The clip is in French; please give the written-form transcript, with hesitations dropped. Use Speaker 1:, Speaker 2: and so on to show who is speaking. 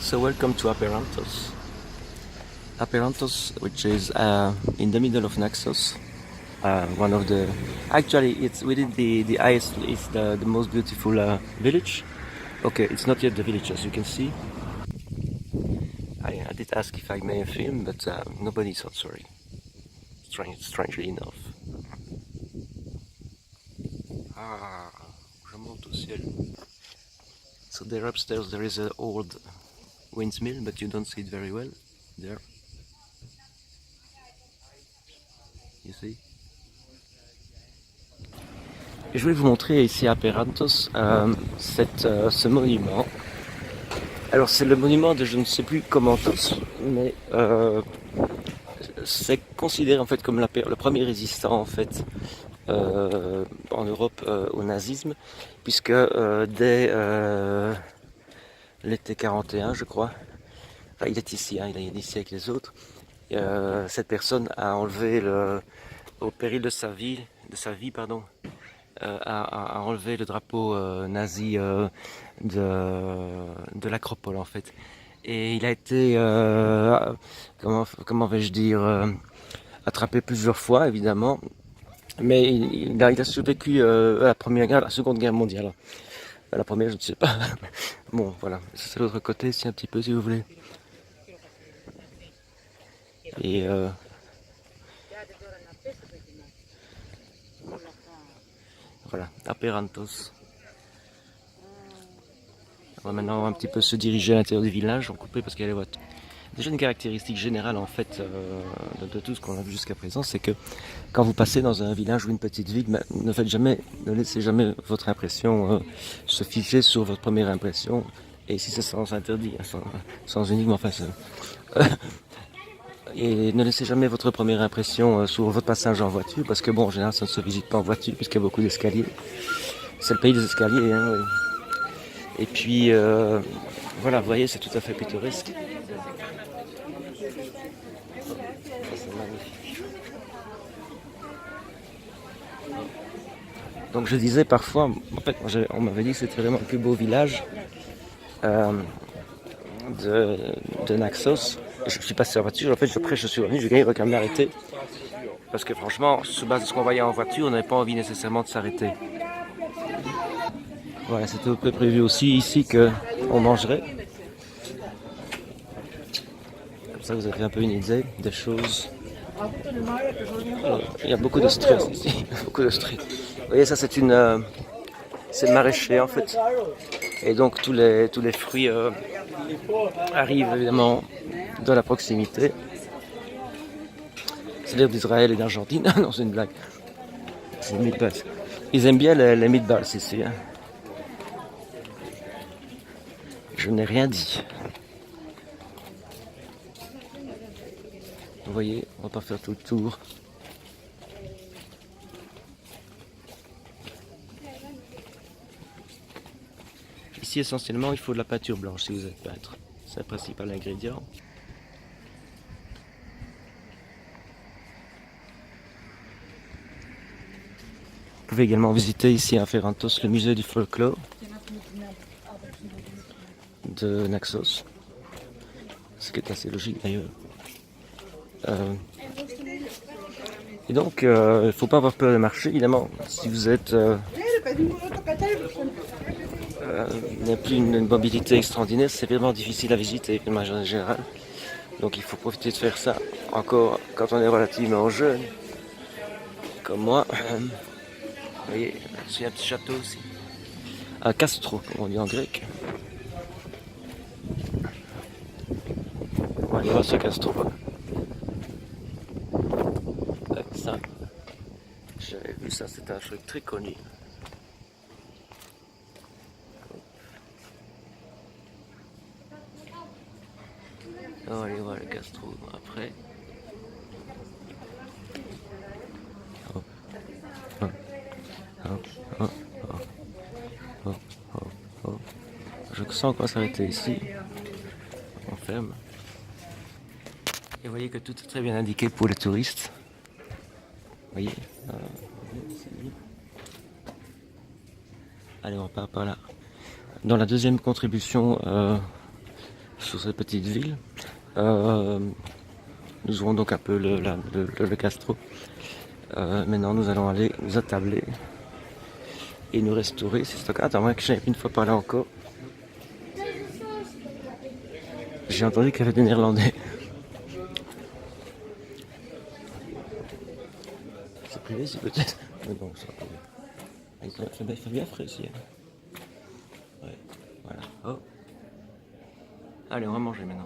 Speaker 1: So welcome to Aperantos. Aperantos, which is in the middle of Naxos. One of the actually it's within the highest, it's the most beautiful village. Okay, it's not yet the village as you can see. I did ask if I may film, but nobody thought sorry. Strangely enough. Ah, je monte au ciel. So there upstairs there is an old windmill, but you don't see it very well. There. You see? Et je vais vous montrer ici à Perantos ce monument. Alors c'est le monument de je ne sais plus comment tous, mais c'est considéré en fait comme le premier résistant en fait en Europe au nazisme, puisque dès l'été 41 je crois, enfin, il est ici, hein, il est ici avec les autres, cette personne a enlevé au péril de sa vie pardon, a enlevé le drapeau nazi de l'acropole en fait. Et il a été, comment vais-je dire, attrapé plusieurs fois évidemment, mais il a survécu à la Seconde Guerre mondiale. À la première, je ne sais pas. Bon, voilà, c'est l'autre côté, c'est un petit peu si vous voulez. Et voilà, Aperantos. On va maintenant un petit peu se diriger à l'intérieur du village, en couper parce qu'il y a les voitures. Déjà une caractéristique générale en fait de tout ce qu'on a vu jusqu'à présent, c'est que quand vous passez dans un village ou une petite ville, ne laissez jamais votre impression se figer sur votre première impression. Et ici c'est sans interdit, sans uniquement enfin et ne laissez jamais votre première impression sur votre passage en voiture, parce que bon en général ça ne se visite pas en voiture puisqu'il y a beaucoup d'escaliers. C'est le pays des escaliers, hein, oui. Et puis voilà, vous voyez, c'est tout à fait pittoresque. C'est magnifique. Donc je disais parfois, en fait, on m'avait dit que c'était vraiment le plus beau village de Naxos. Je suis passé en voiture, en fait après je suis revenu, j'ai gagné quand même m'arrêter. Parce que franchement, sur base de ce qu'on voyait en voiture, on n'avait pas envie nécessairement de s'arrêter. Voilà, c'était au peu prévu aussi ici qu'on mangerait. Comme ça vous avez un peu une idée des choses. Alors, il y a beaucoup de stress ici, beaucoup de stress. Vous voyez, ça c'est c'est le maraîcher en fait. Et donc tous les fruits arrivent évidemment de la proximité. C'est-à-dire d'Israël et d'Argentine. Non, c'est une blague. C'est les meatballs. Ils aiment bien les meatballs ici. Hein. Je n'ai rien dit. Vous voyez, on va pas faire tout le tour. Ici, essentiellement, il faut de la peinture blanche si vous êtes peintre. C'est le principal ingrédient. Vous pouvez également visiter ici à Aperantos le musée du folklore de Naxos. Ce qui est assez logique d'ailleurs. Et donc, il ne faut pas avoir peur de marcher, évidemment. Si vous êtes n'a plus une mobilité extraordinaire, c'est vraiment difficile à visiter de manière générale. Donc il faut profiter de faire ça encore quand on est relativement jeune, comme moi. Vous voyez, c'est un petit château aussi. Un castro, comme on dit en grec. On va aller voir ce castro. Ça, j'avais vu ça, c'était un truc très connu. On va aller voir le gastro après. Oh. Oh. Oh. Oh. Oh. Oh. Oh. Je sens qu'on va s'arrêter ici. On ferme. Et vous voyez que tout est très bien indiqué pour les touristes. Vous voyez allez, on part par là. Dans la deuxième contribution sur cette petite ville. Nous aurons donc un peu le gastro. Maintenant, nous allons aller nous attabler et nous restaurer. C'est stock. Attends, moi que j'avais une fois parlé encore. J'ai entendu qu'il y avait des Néerlandais. C'est privé ici peut-être. Mais non, c'est pas privé. Il fait bien frais ici. Ouais, voilà. Oh. Allez, on va manger maintenant.